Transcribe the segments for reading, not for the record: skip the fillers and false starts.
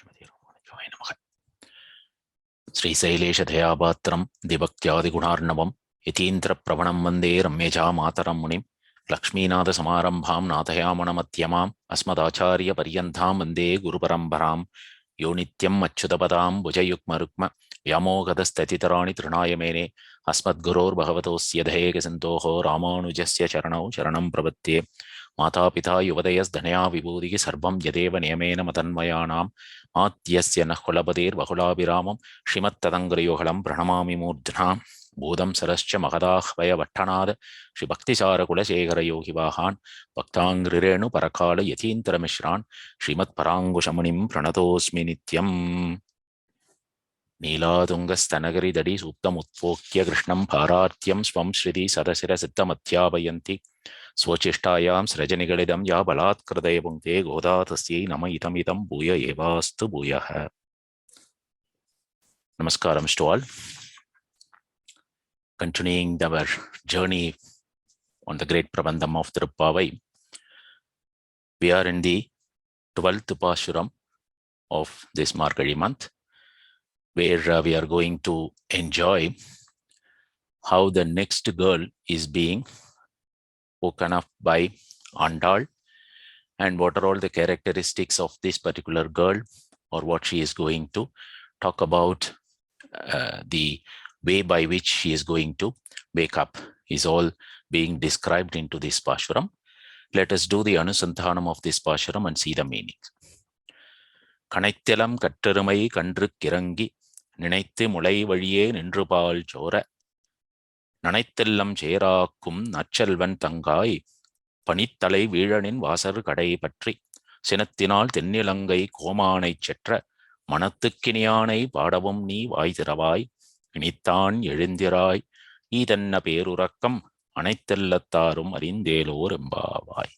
श्रीमते नमः। श्रीशैलेशदयापात्रं दिभक्त्यादिगुणार्णवं यतीन्द्रप्रवणं वन्दे रम्यजा मातरं मुनिं लक्ष्मीनाथसमारम्भां नाथयामनमध्यमाम् अस्मदाचार्यपर्यन्तां वन्दे गुरुपरम्परां यो नित्यम् अच्युतपदां भुजयुग्मरुक्म व्यामोहतस्ततितराणि तृणाय मेने अस्मद्गुरोर्भगवतोऽस्य दयेकसिन्धोः रामानुजस्य चरणौ शरणं प्रपद्ये। मातापिता युवतयस्धनया विभूतिः सर्वं यदेव नियमेन मदन्वयानाम् आद्यस्य नः कुलपतेर्बहुलाभिरामं श्रीमत्तदङ्ग्रयोहलं प्रणमामि मूर्ध्ना भूतं सरश्च महदाह्वयवट्टनाद श्रीभक्तिसारकुलशेखरयोगिवाहान् भक्ताङ्घ्रिरेणुपरकाल यतीन्द्रमिश्रान् श्रीमत्पराङ्कुशमुनिं प्रणतोऽस्मि नित्यम्। नीलातुङ्गस्तनगिरिदडि सूक्तमुत्फोक्य कृष्णं पारार्त्यं स्वं श्रुति सदशिरसिद्धमध्यापयन्ति स्वचिष्टायां सृजनिगलिदं या बलात्कृतय पुङ्क्ते गोदा तस्यै नम इदमिदं भूय एवास्तु भूयः। Namaskaram to all. Continuing our journey on the great Prabandham of Tirupavai, we are in the 12th Pashuram of this Margazhi month, where we are going to enjoy how the next girl is being spoken of by Andal, and what are all the characteristics of this particular girl, or what she is going to talk about. The way by which she is going to wake up is all being described into this Pashuram. Let us do the Anusanthanam of this Pashuram and see the meaning. Kanaithilam kattarumai kandru kirangi நினைத்து முளை வழியே நின்று பால் சோர நனைத்தெல்லம் சேராக்கும் நச்சல்வன் தங்காய் பனித்தலை வீழனின் வாசர் கடை பற்றி சினத்தினால் தென்னிலங்கை கோமானைச் செற்ற மனத்துக்கினியானை பாடவும் நீ வாய் திறவாய் இனித்தான் எழுந்திராய் ஈதன்ன பேருறக்கம் அனைத்தெல்லத்தாரும் அறிந்தேலோர் எம்பாவாய்.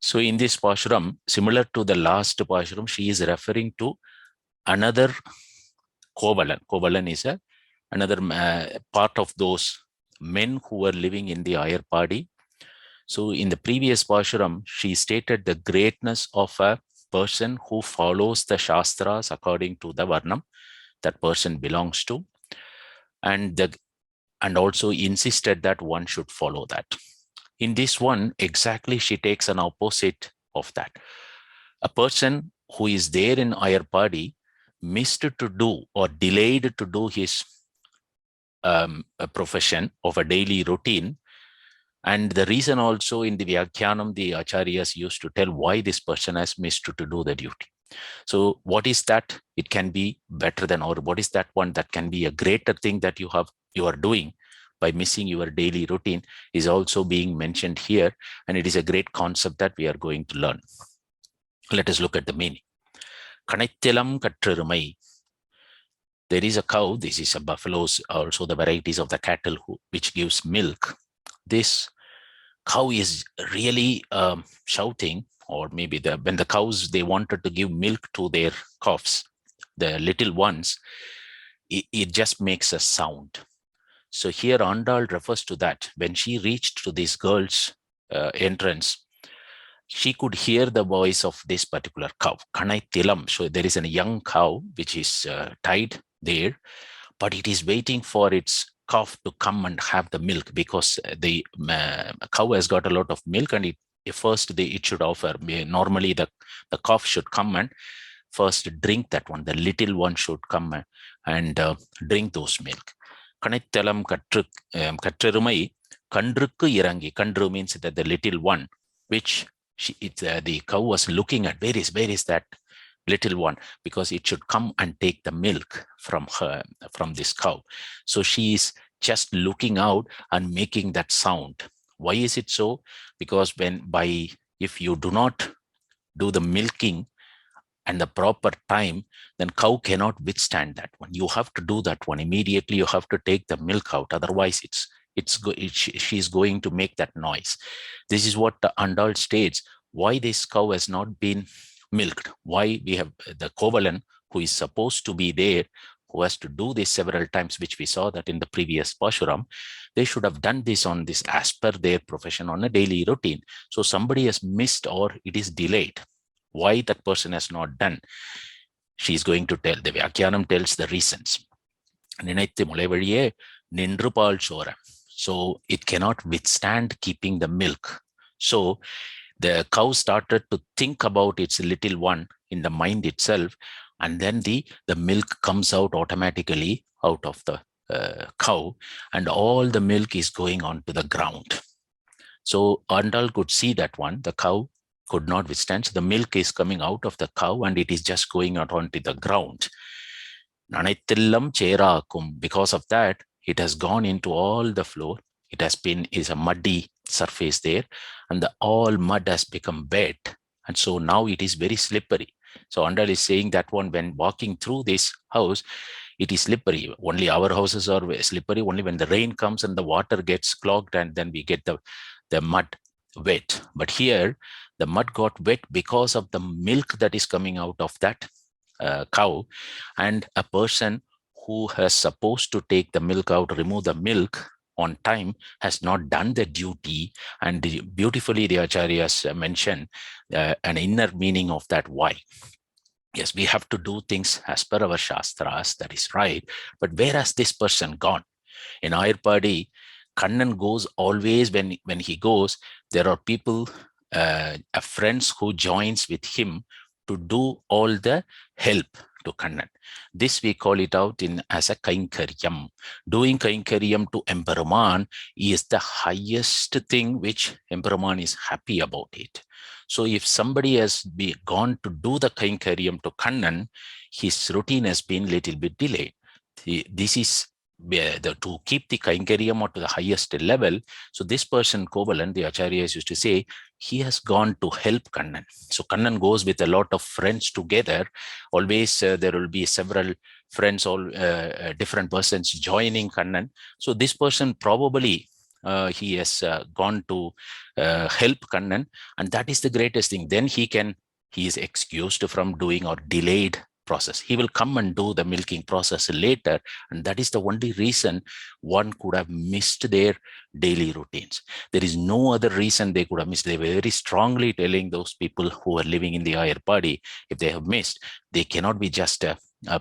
So in this Pashuram, similar to the last Pashuram, she is referring to another Kovalan. Kovalan is another part of those men who were living in the Ayarpadi. So in the previous Pashuram, she stated the greatness of a person who follows the Shastras according to the Varnam that person belongs to, and also insisted that one should follow that. In this one, exactly she takes an opposite of that. A person who is there in Ayarpadi missed to do or delayed to do his profession of a daily routine. And the reason also in the Vyakhyanam, the Acharyas used to tell why this person has missed to do the duty. So what is that? It can be better than, or what is that one that can be a greater thing that you are doing by missing your daily routine is also being mentioned here. And it is a great concept that we are going to learn. Let us look at the meaning. Kanaithilam kattrurumai. There is a cow. This is a buffaloes, also the varieties of the cattle which gives milk. This cow is really shouting, or maybe when the cows, they wanted to give milk to their calves, the little ones, it just makes a sound. So here Andal refers to that. When she reached to this girl's entrance, she could hear the voice of this particular cow, Kanaithilam. So there is a young cow which is tied there, but it is waiting for its calf to come and have the milk, because the cow has got a lot of milk, and it should offer. Normally the calf should come and first drink that one. The little one should come and drink those milk. Kanaithilam kattrurumai kandrukku irangi. Kandru means that the little one, which the cow was looking at. Where is that little one? Because it should come and take the milk from this cow. So she is just looking out and making that sound. Why is it so? Because if you do not do the milking and the proper time, then cow cannot withstand that one. You have to do that one immediately. You have to take the milk out. Otherwise she is going to make that noise. This is what the Andal states, why this cow has not been milked. Why we have the Kovalan, who is supposed to be there, who has to do this several times, which we saw that in the previous Pashuram. They should have done this on this as per their profession on a daily routine. So somebody has missed, or it is delayed. why that person has not done. She's going to tell, the Vyakyanam tells the reasons. நினைத்து முளைவழியே நின்று பால் சோர. So it cannot withstand keeping the milk. So the cow started to think about its little one in the mind itself, and then the milk comes out automatically out of the cow, and all the milk is going on to the ground. So Andal could see that one, the cow could not withstand. So the milk is coming out of the cow and it is just going out onto the ground. Nanaithillam cherakum. Because of that, it has gone into all the floor. It has been, is a muddy surface there, and the all mud has become wet. And so now it is very slippery. So Andal is saying that one, when walking through this house, it is slippery. Only our houses are slippery only when the rain comes and the water gets clogged and then we get the mud wet. But here, the mud got wet because of the milk that is coming out of that cow, and a person who has supposed to take the milk out, remove the milk on time, has not done the duty. And beautifully the acharyas mention an inner meaning of that. Why? Yes, we have to do things as per our shastras, that is right. But where has this person gone? In Ayurpadi, Kannan goes always, when he goes, there are people, friends who joins with him to do all the help to Kannan. This we call it out in as a kainkaryam. Doing kainkaryam to Emperuman is the highest thing which Emperuman is happy about it. So if somebody has gone to do the kainkaryam to Kannan, his routine has been little bit delayed. This is to keep the kainkaryam to the highest level. So this person, Kovalan, the acharyas used to say, he has gone to help Kannan. So Kannan goes with a lot of friends together. Always there will be several friends, all different persons joining Kannan. So this person probably he has gone to help Kannan, and that is the greatest thing. Then he is excused from doing or delayed process. He will come and do the milking process later, and that is the only reason one could have missed their daily routines. There is no other reason they could have missed. They were very strongly telling those people who are living in the Ayurpadi, if they have missed, they cannot be just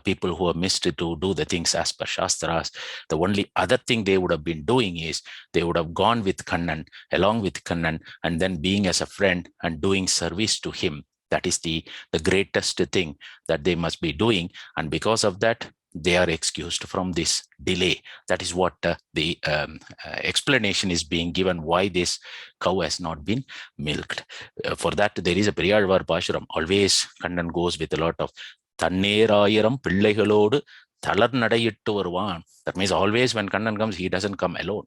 people who have missed to do the things as per Shastras. The only other thing they would have been doing is they would have gone with Kannan, along with Kannan, and then being as a friend and doing service to him. That is the greatest thing that they must be doing. And because of that, they are excused from this delay. That is what the explanation is being given, why this cow has not been milked. For that, there is a Periyalvar Pashuram. Always Kannan goes with a lot of Tannerayiram Pillaigalode Talar Nadayittu Varuvan. That means always when Kannan comes, he doesn't come alone.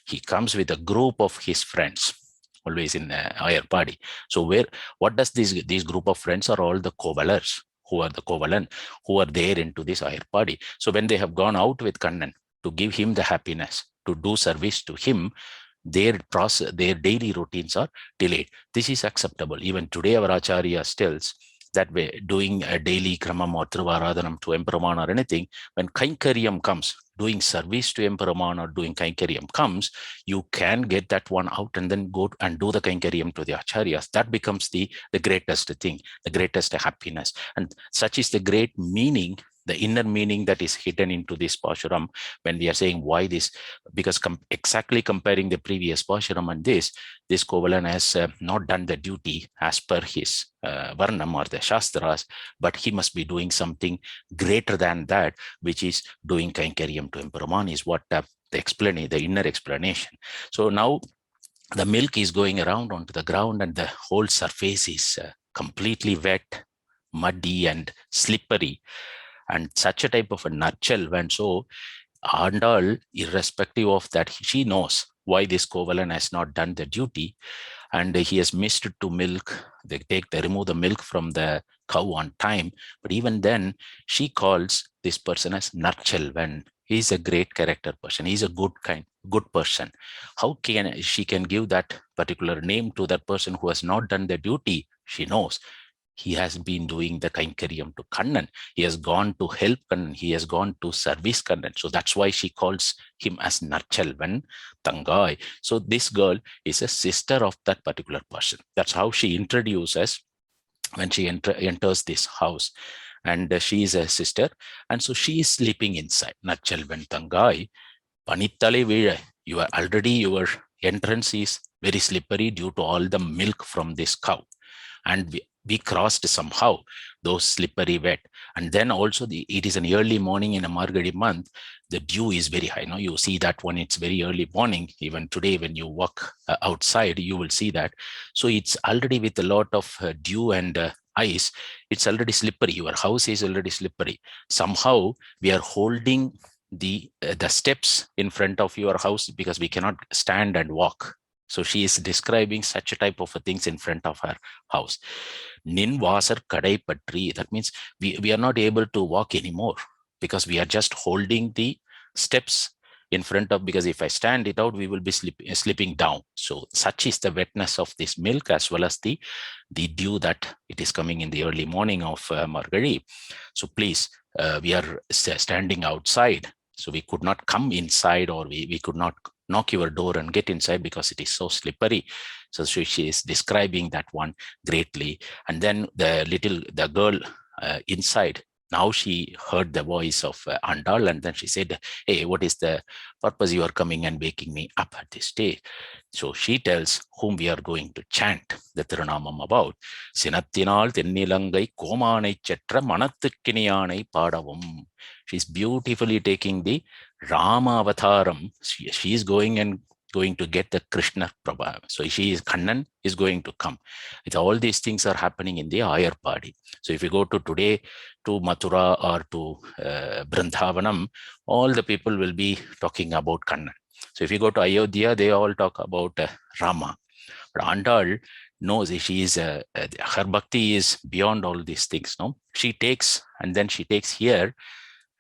He comes with a group of his friends, always in Ayurpadi. So what does these group of friends are? All the Kovalars, who are the Kovalan, who are there into this Ayurpadi. So when they have gone out with Kannan to give him the happiness, to do service to him, their daily routines are delayed. This is acceptable. Even today our Acharyas tells that way, doing a daily Kramam or Thiruvaradhanam to Emperuman or anything, when Kainkaryam comes, doing service to Emperuman or doing Kainkaryam comes, you can get that one out and then go and do the Kainkaryam to the Acharyas. That becomes the greatest thing, the greatest happiness. And such is the great meaning, the inner meaning that is hidden into this Pashuram when we are saying why this, because exactly comparing the previous Pashuram and this Kovalan has not done the duty as per his Varnam or the Shastras, but he must be doing something greater than that, which is doing Kainkaryam to Emperuman, is what the inner explanation. So now the milk is going around onto the ground and the whole surface is completely wet, muddy and slippery, and such a type of a nutshell. And so Andal, irrespective of that, she knows why this Kovalan has not done the duty, and he has missed to milk. They remove the milk from the cow on time. But even then, she calls this person as Narchelvan. He's a great character person. He's a good person. How she can give that particular name to that person who has not done the duty? She knows. He has been doing the Kainkaryam to Kannan. He has gone to help Kannan. He has gone to service Kannan. So that's why she calls him as Narchelvan Tangai. So this girl is a sister of that particular person. That's how she introduces when she enters this house. And she is a sister. And so she is sleeping inside. Nachalvan Tangai, Panitale Vira, your entrance is very slippery due to all the milk from this cow. And we crossed somehow those slippery wet. And then also it is an early morning in a Margadi month. The dew is very high. You see that when it's very early morning, even today when you walk outside, you will see that. So it's already with a lot of dew and ice, it's already slippery. Your house is already slippery. Somehow we are holding the steps in front of your house because we cannot stand and walk. So she is describing such a type of things in front of her house. Nin Vasar Kadai Patri, that means we are not able to walk anymore because we are just holding the steps in front of, because if I stand it out, we will be slipping down. So such is the wetness of this milk, as well as the dew that it is coming in the early morning of Margari. So please, we are standing outside. So we could not come inside, or we could not knock your door and get inside because it is so slippery. So she is describing that one greatly. And then the girl inside, now she heard the voice of Andal, and then she said, hey, what is the purpose you are coming and waking me up at this stage? So she tells whom we are going to chant the Tirunamam about. Sinathinal Tennilangai Komanai Chetra Manathukkiniyanai Padavum. She's beautifully taking the Rama Avataram. She is going to get the Krishna Prabha. So Kannan is going to come. All these things are happening in the higher party. So if you go to today to Mathura or to Vrindavanam, all the people will be talking about Kannan. So if you go to Ayodhya, they all talk about Rama. But Andal knows she is her bhakti is beyond all these things. No, she takes here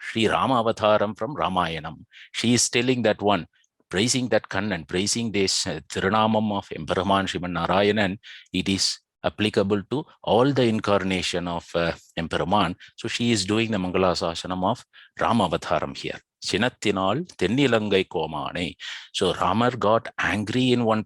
Sri Rama Avataram from Ramayanam. She is telling that one, praising that Kannan, praising this Tirunamam of Emperorman Sriman Narayanan. It is applicable to all the incarnation of Emperorman. So she is doing the Mangala Sasanam of Rama Avataram here. Chinathinal Tennilangai Komane. So Rama got angry in one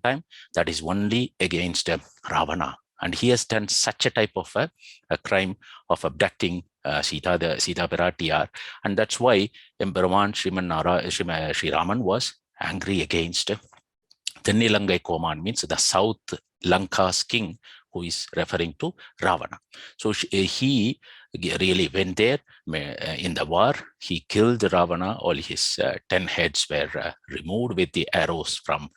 time, that is only against Ravana. And he has done such a type of a crime of abducting Sita Piratiyar. And that's why Emperor Sri Raman was angry against Tennilangai Koman, means the South Lanka's king, who is referring to Ravana. So he really went there in the war. He killed Ravana. All his 10 heads were removed with the arrows from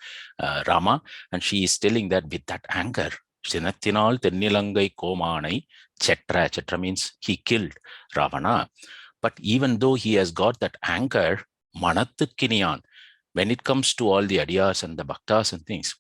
Rama. And she is telling that with that anger, Sinathinal Tennilangai Komanai Chetra. Chetra means he killed Ravana. But even though he has got that anger, Manathukkiniyan, when it comes to all the Adiyas and the Bhaktas and things,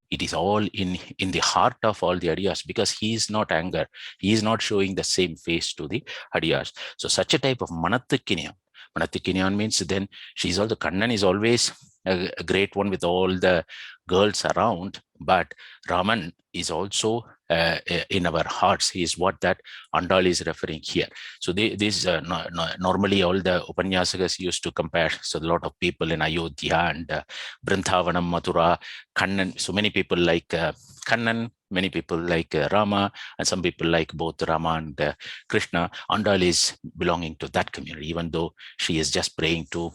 it is all in the heart of all the Adiyas, because he is not anger. He is not showing the same face to the Adiyas. So such a type of Manathukkiniyan. Manathukkiniyan means then she's also, Kannan is always a great one with all the girls around, but Raman is also in our hearts. He is what that Andal is referring here. So normally all the Upanyasakas used to compare. So a lot of people in Ayodhya and Vrindavanam, Mathura, Kannan. So many people like Kannan, many people like Rama, and some people like both Rama and Krishna. Andal is belonging to that community, even though she is just praying to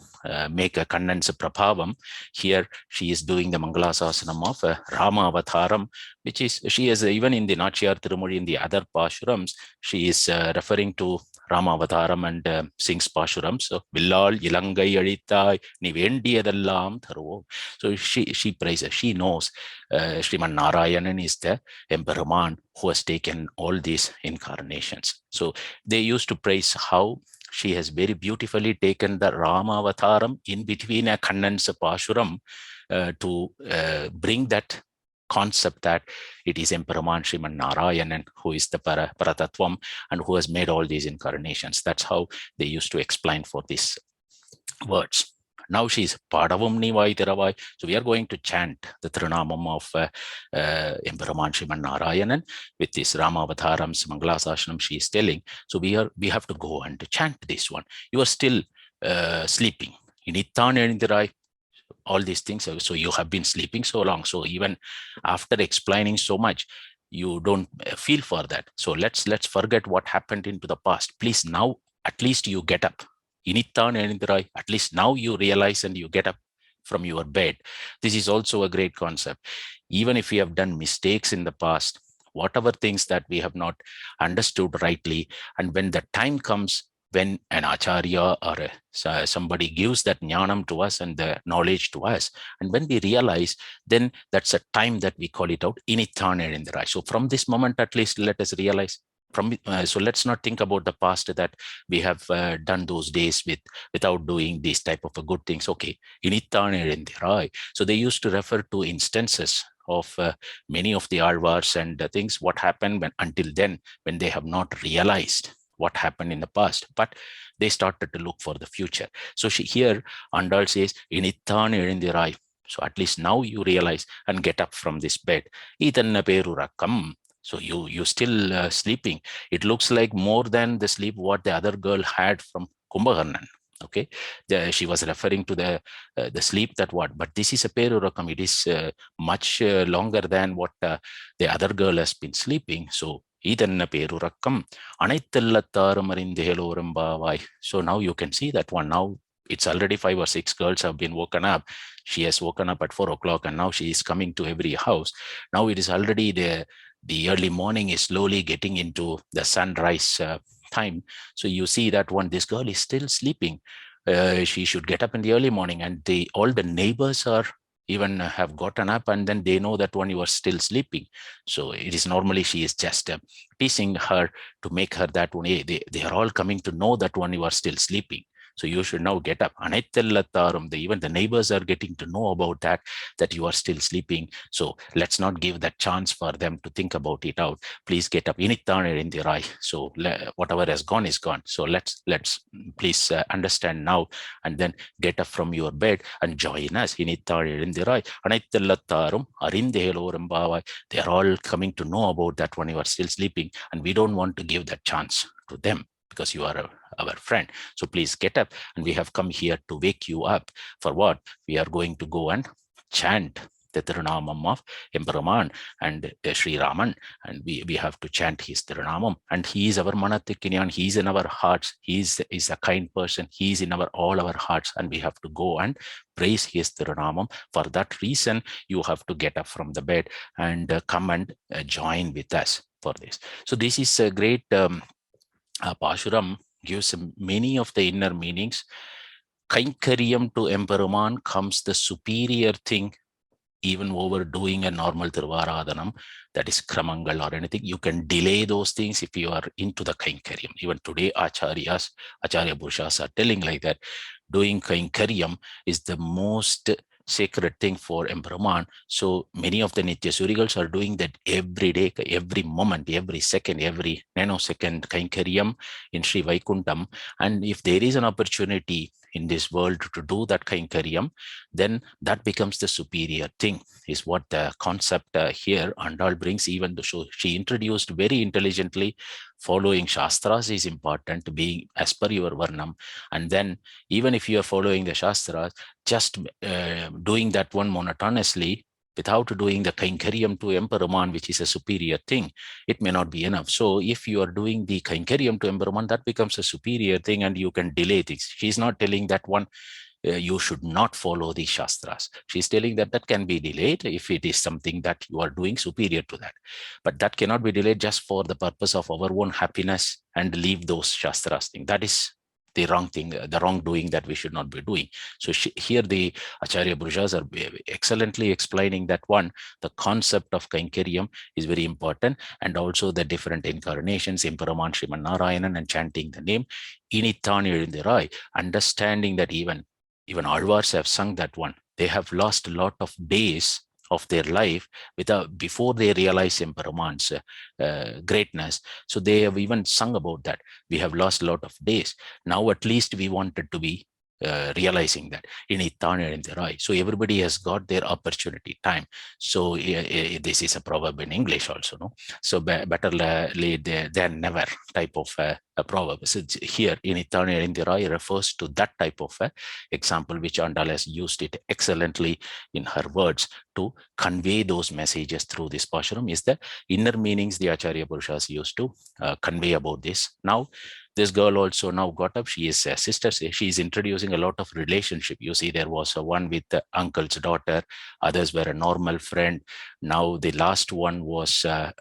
make a Kannan's Prabhavam. Here she is doing the Mangala Sasanam of Rama Avataram, which is, she is even in the Nachiyar Tirumozhi, in the other Passurams, she is referring to Rama Avataram and sings Pashuram. So Villal Ilangai Adithai Ni Vendiyadallam Tharuvo. So she praises, she knows Sriman Narayanan is the Emperorman who has taken all these incarnations. So they used to praise how she has very beautifully taken the Rama Avataram in between a Kannan's Pashuram to bring that concept that it is Emperorman Sriman Narayanan who is the Paratatvam and who has made all these incarnations. That's how they used to explain for these words. Now she's Padavam Nivai Tiravai. So we are going to chant the Tirunamam of Emperorman Sriman Narayanan with this Rama Avataram's Mangala Sasanam she is telling. So we have to go and chant this one. You are still sleeping. All these things. So you have been sleeping so long. So even after explaining so much, you don't feel for that. So let's forget what happened into the past. Please now at least you get up. Inittan elinthirai. At least now you realize and you get up from your bed. This is also a great concept. Even if we have done mistakes in the past, whatever things that we have not understood rightly, and when the time comes when an acharya or somebody gives that jnanam to us and the knowledge to us, and when we realize, then that's a time that we call it out, inittan elinthirai. So from this moment, at least let us realize. So let's not think about the past that we have done those days without doing these type of good things. Okay, inittan elinthirai. So they used to refer to instances of many of the alvars and things, what happened when until then, when they have not realized what happened in the past, but they started to look for the future. So here Andal says, inittan elinthirai. So at least now you realize and get up from this bed. Itanna peru rakkam. So you still sleeping. It looks like more than the sleep what the other girl had from Kumbhakarnan. Okay, she was referring to the sleep that what, but this is a peru rakam. It is much longer than what the other girl has been sleeping. So itanna peru rakkam anaithallattarum arinthelorum bavai. So now you can see that one. Now it's already 5 or 6 girls have been woken up. She has woken up at 4 o'clock and now she is coming to every house. Now it is already the early morning is slowly getting into the sunrise time. So you see that one, this girl is still sleeping. She should get up in the early morning, and all the neighbors are even have gotten up, and then they know that one, you are still sleeping. So it is normally she is just teasing her to make her that one. Hey, they are all coming to know that one, you are still sleeping. So you should now get up. Even the neighbors are getting to know about that you are still sleeping. So let's not give that chance for them to think about it out. Please get up. Inittan elinthirai. So whatever has gone is gone. So let's please understand now, and then get up from your bed and join us. Inittan elinthirai. Anaithallattarum arinthelorum bavai. They are all coming to know about that when you are still sleeping, and we don't want to give that chance to them because you are our friend. So please get up, and we have come here to wake you up. For what? We are going to go and chant the Tirunamam of Emperor and Sri Raman, and we have to chant his Tirunamam. And he is our Manatikkinyan, he is in our hearts, he is a kind person, he is in all our hearts, and we have to go and praise his Tirunamam. For that reason, you have to get up from the bed and come and join with us for this. So this is a great Pashuram gives many of the inner meanings. Kainkaryam to Emperuman comes the superior thing, even over doing a normal Tirvaradhanam, that is Kramangal or anything. You can delay those things if you are into the Kainkaryam. Even today, Acharya Purushas are telling like that. Doing Kainkaryam is the most sacred thing for Emperuman. So many of the Nityasurigals are doing that every day, every moment, every second, every nanosecond Kainkaryam in Sri Vaikuntham. And if there is an opportunity in this world to do that Kainkaryam, then that becomes the superior thing, is what the concept here Andal brings. Even the show she introduced very intelligently. Following Shastras is important, being as per your Varnam. And then even if you are following the Shastras, just doing that one monotonously without doing the Kainkaryam to Emperuman, which is a superior thing, it may not be enough. So if you are doing the Kainkaryam to Emperuman, that becomes a superior thing and you can delay things. She's not telling that one you should not follow the Shastras. She's telling that can be delayed if it is something that you are doing superior to that. But that cannot be delayed just for the purpose of our own happiness and leave those Shastras thing. That is the wrong thing, the wrongdoing that we should not be doing. So here the Acharya Purushas are excellently explaining that one, the concept of Kainkaryam is very important, and also the different incarnations, Emperuman, Sriman Narayanan, and chanting the name, Inittan elinthirai, understanding that even Alvars have sung that one. They have lost a lot of days of their life before they realize Emperuman's greatness. So they have even sung about that. We have lost a lot of days. Now at least we wanted to be realizing that so everybody has got their opportunity time. So this is a proverb in English also, no? So better late than never type of a proverb. So here in refers to that type of example which Andal has used it excellently in her words to convey those messages through this Pashuram. Is the inner meanings the Acharya Purushas used to convey about this. Now this girl also now got up. She is a sister. She is introducing a lot of relationship. You see, there was a one with the uncle's daughter. Others were a normal friend. Now the last one was a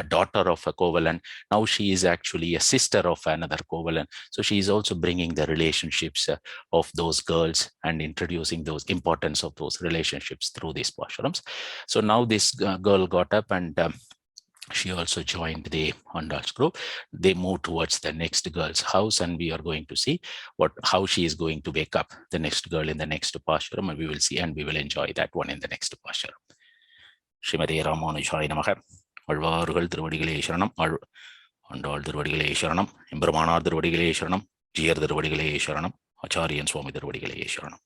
daughter of a Kovalan. Now she is actually a sister of another Kovalan. So she is also bringing the relationships of those girls and introducing those importance of those relationships through these Pasharams. So now this girl got up and she also joined the Andal's group. They moved towards the next girl's house, and we are going to see how she is going to wake up the next girl in the next Pashuram, and we will see and we will enjoy that one in the next Pashuram. Srimati Ramanujaya Namaha. Alvargal Thiruvadigaley Sharanam, Andal Thiruvadigaley Sharanam, Embramanar Thiruvadigaley Sharanam, Jiyar Thiruvadigaley Sharanam, Acharyan Swami Thiruvadigaley Sharanam.